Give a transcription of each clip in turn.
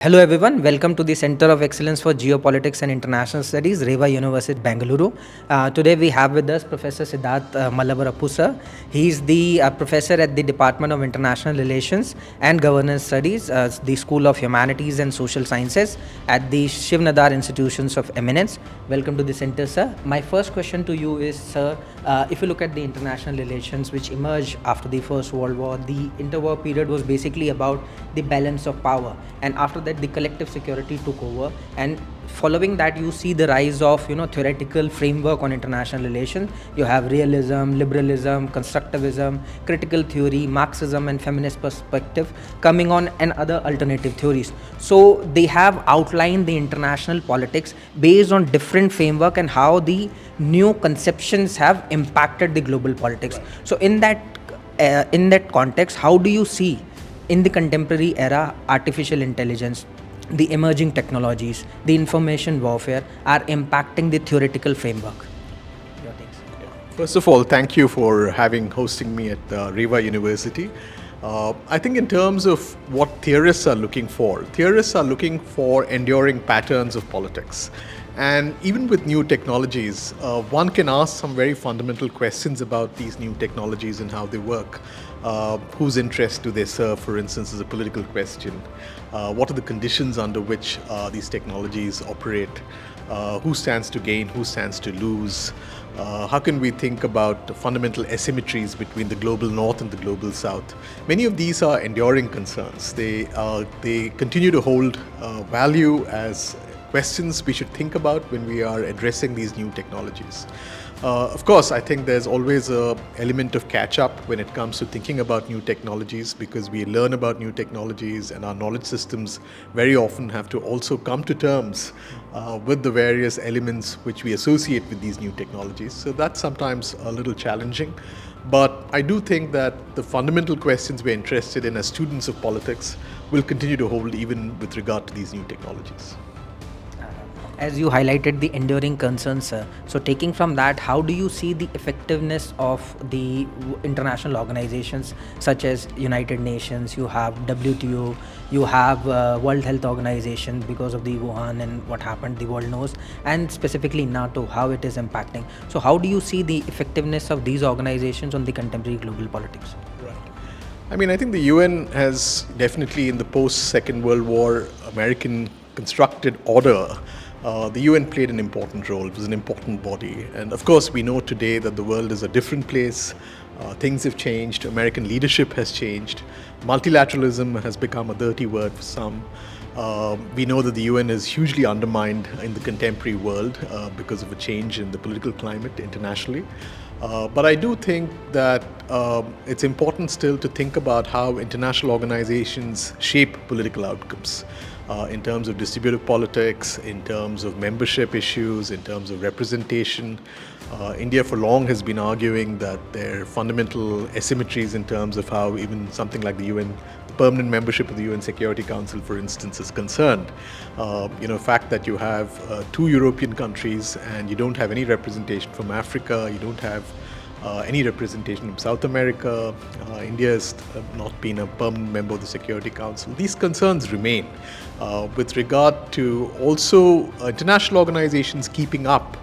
Hello everyone, welcome to the Center of Excellence for Geopolitics and International Studies, REVA University, Bengaluru. Today we have with us Professor Siddharth Mallavarapu sir. He is the professor at the Department of International Relations and Governance Studies, the School of Humanities and Social Sciences at the Shiv Nadar Institutions of Eminence. Welcome to the center, sir. My first question to you is, sir, if you look at the international relations which emerged after the First World War, the interwar period was basically about the balance of power, and after that the collective security took over, and following that you see the rise of theoretical framework on international relations. You have realism, liberalism, constructivism, critical theory, Marxism and feminist perspective coming on, and other alternative theories. So they have outlined the international politics based on different framework and how the new conceptions have impacted the global politics. So in that context, how do you see in the contemporary era artificial intelligence, the emerging technologies, the information warfare are impacting the theoretical framework? Your takes. First of all, thank you for hosting me at REVA University. I think in terms of what theorists are looking for enduring patterns of politics. And even with new technologies, one can ask some very fundamental questions about these new technologies and how they work. Whose interests do they serve, for instance, is a political question. What are the conditions under which these technologies operate? Who stands to gain, who stands to lose? How can we think about fundamental asymmetries between the global north and the global south? Many of these are enduring concerns. They continue to hold value as questions we should think about when we are addressing these new technologies. Of course, I think there's always an element of catch-up when it comes to thinking about new technologies, because we learn about new technologies and our knowledge systems very often have to also come to terms with the various elements which we associate with these new technologies. So that's sometimes a little challenging. But I do think that the fundamental questions we're interested in as students of politics will continue to hold even with regard to these new technologies. As you highlighted the enduring concerns, sir. So taking from that, how do you see the effectiveness of the international organizations such as United Nations? You have WTO, you have World Health Organization because of the Wuhan and what happened, the world knows, and specifically NATO, how it is impacting. So how do you see the effectiveness of these organizations on the contemporary global politics? Right. I mean, I think the UN has definitely, in the post-Second World War American constructed order, the UN played an important role. It was an important body. And of course, we know today that the world is a different place. Things have changed. American leadership has changed. Multilateralism has become a dirty word for some. We know that the UN is hugely undermined in the contemporary world because of a change in the political climate internationally. But I do think that it's important still to think about how international organizations shape political outcomes. In terms of distributive politics, in terms of membership issues, in terms of representation. India for long has been arguing that there are fundamental asymmetries in terms of how even something like the UN, the permanent membership of the UN Security Council, for instance, is concerned. Fact that you have two European countries and you don't have any representation from Africa, you don't have any representation from South America. India has not been a permanent member of the Security Council. These concerns remain with regard to also international organizations keeping up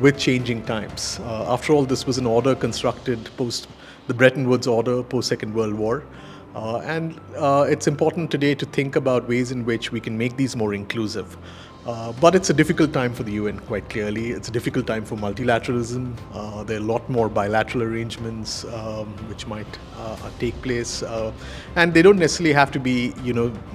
with changing times. After all, this was an order constructed post the Bretton Woods order, post-Second World War. And it's important today to think about ways in which we can make these more inclusive. But it's a difficult time for the UN, quite clearly. It's a difficult time for multilateralism. There are a lot more bilateral arrangements which might take place. And they don't necessarily have to be,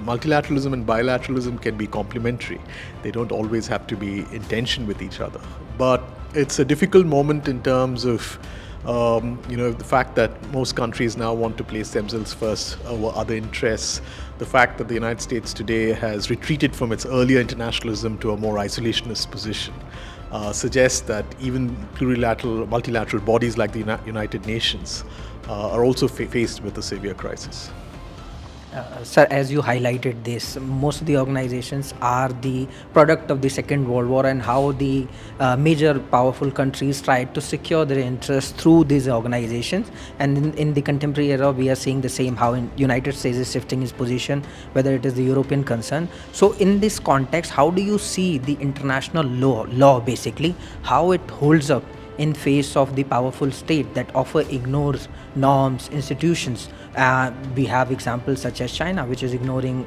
multilateralism and bilateralism can be complementary. They don't always have to be in tension with each other. But it's a difficult moment in terms of the fact that most countries now want to place themselves first over other interests, the fact that the United States today has retreated from its earlier internationalism to a more isolationist position, suggests that even multilateral bodies like the United Nations are also faced with a severe crisis. Sir, as you highlighted this, most of the organizations are the product of the Second World War and how the major powerful countries tried to secure their interests through these organizations. And in the contemporary era, we are seeing the same, how in United States is shifting its position, whether it is the European concern. So in this context, how do you see the international law basically, how it holds up in face of the powerful state that often ignores norms, institutions? We have examples such as China, which is ignoring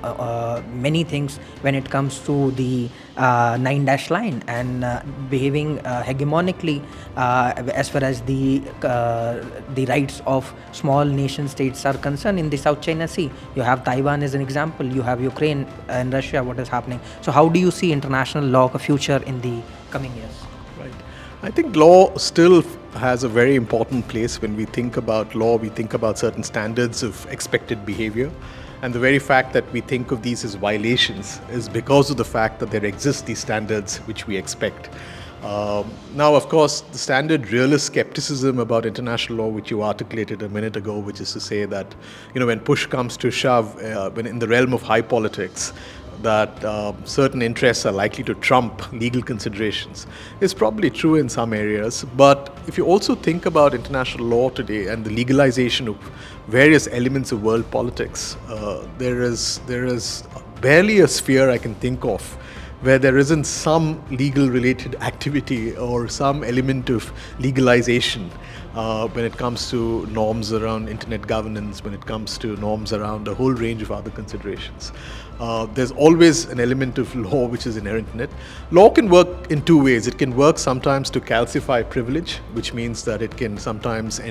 many things when it comes to the nine dash line and behaving hegemonically as far as the rights of small nation states are concerned in the South China Sea. You have Taiwan as an example. You have Ukraine and Russia. What is happening? So, how do you see international law a future in the coming years? Right. I think law still has a very important place. When we think about law, we think about certain standards of expected behavior. And the very fact that we think of these as violations is because of the fact that there exist these standards which we expect. Now, of course, the standard realist skepticism about international law, which you articulated a minute ago, which is to say that, when push comes to shove, when in the realm of high politics, that certain interests are likely to trump legal considerations is probably true in some areas. But if you also think about international law today and the legalization of various elements of world politics, there is barely a sphere I can think of where there isn't some legal related activity or some element of legalization when it comes to norms around internet governance, when it comes to norms around a whole range of other considerations. There's always an element of law which is inherent in it. Law can work in two ways. It can work sometimes to calcify privilege, which means that it can sometimes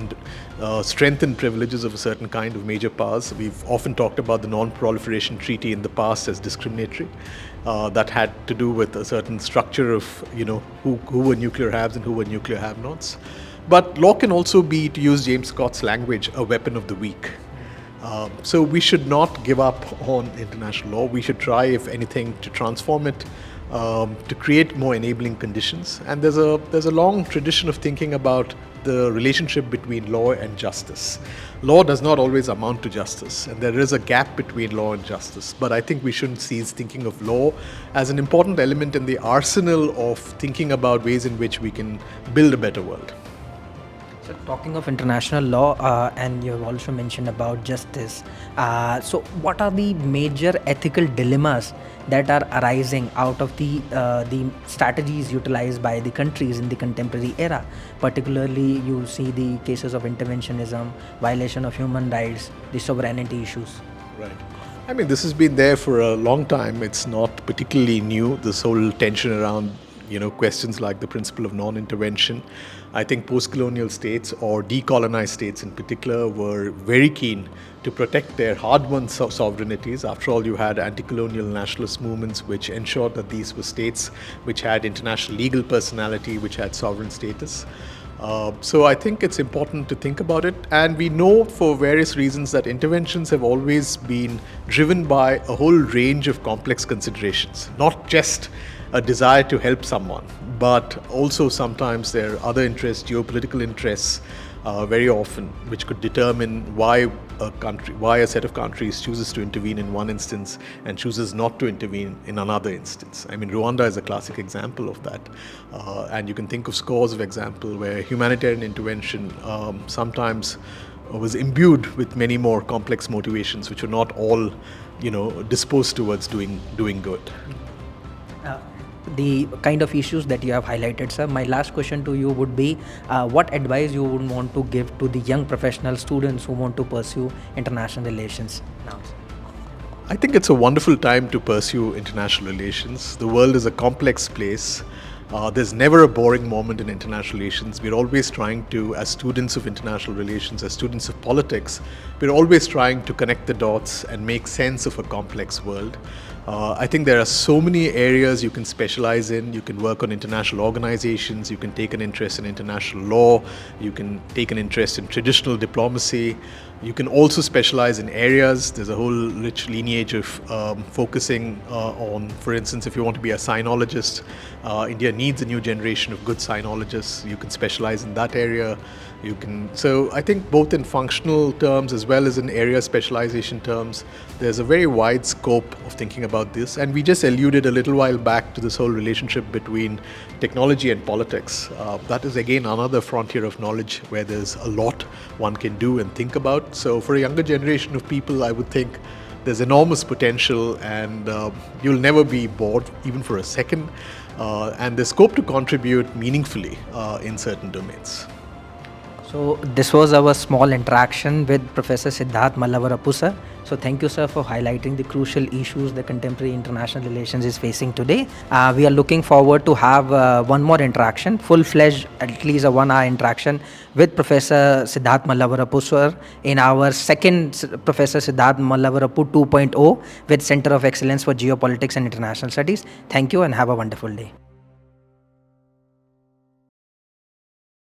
strengthen privileges of a certain kind of major powers. We've often talked about the Non-Proliferation Treaty in the past as discriminatory. That had to do with a certain structure of, who were nuclear haves and who were nuclear have-nots. But law can also be, to use James Scott's language, a weapon of the weak. So we should not give up on international law. We should try, if anything, to transform it, to create more enabling conditions. And there's a long tradition of thinking about the relationship between law and justice. Law does not always amount to justice, and there is a gap between law and justice. But I think we shouldn't cease thinking of law as an important element in the arsenal of thinking about ways in which we can build a better world. So talking of international law, and you have also mentioned about justice. So what are the major ethical dilemmas that are arising out of the strategies utilized by the countries in the contemporary era? Particularly, you see the cases of interventionism, violation of human rights, the sovereignty issues. Right. I mean, this has been there for a long time. It's not particularly new, this whole tension around questions like the principle of non-intervention. I think post-colonial states or decolonized states in particular were very keen to protect their hard-won sovereignties. After all, you had anti-colonial nationalist movements which ensured that these were states which had international legal personality, which had sovereign status. So I think it's important to think about it. And we know for various reasons that interventions have always been driven by a whole range of complex considerations, not just a desire to help someone, but also sometimes there are other interests, geopolitical interests, very often, which could determine why a set of countries chooses to intervene in one instance and chooses not to intervene in another instance. I mean, Rwanda is a classic example of that. And you can think of scores of examples where humanitarian intervention sometimes was imbued with many more complex motivations, which were not all, disposed towards doing good. The kind of issues that you have highlighted, sir. My last question to you would be, what advice you would want to give to the young professional students who want to pursue international relations now? I think it's a wonderful time to pursue international relations. The world is a complex place. There's never a boring moment in international relations. We're always trying to, as students of international relations, as students of politics, we're always trying to connect the dots and make sense of a complex world. I think there are so many areas you can specialize in. You can work on international organizations, you can take an interest in international law, you can take an interest in traditional diplomacy. You can also specialize in areas. There's a whole rich lineage of focusing on, for instance, if you want to be a sinologist, India needs a new generation of good sinologists. You can specialize in that area. So I think both in functional terms as well as in area specialization terms, there's a very wide scope of thinking about this. And we just alluded a little while back to this whole relationship between technology and politics. That is again another frontier of knowledge where there's a lot one can do and think about. So for a younger generation of people, I would think there's enormous potential, and you'll never be bored even for a second. And there's scope to contribute meaningfully in certain domains. So this was our small interaction with Professor Siddharth Mallavarapu sir. So thank you sir for highlighting the crucial issues the contemporary international relations is facing today. We are looking forward to have one more interaction, full-fledged, at least a 1 hour interaction with Professor Siddharth Mallavarapu sir in our second Professor Siddharth Mallavarapu 2.0 with Center of Excellence for Geopolitics and International Studies. Thank you and have a wonderful day.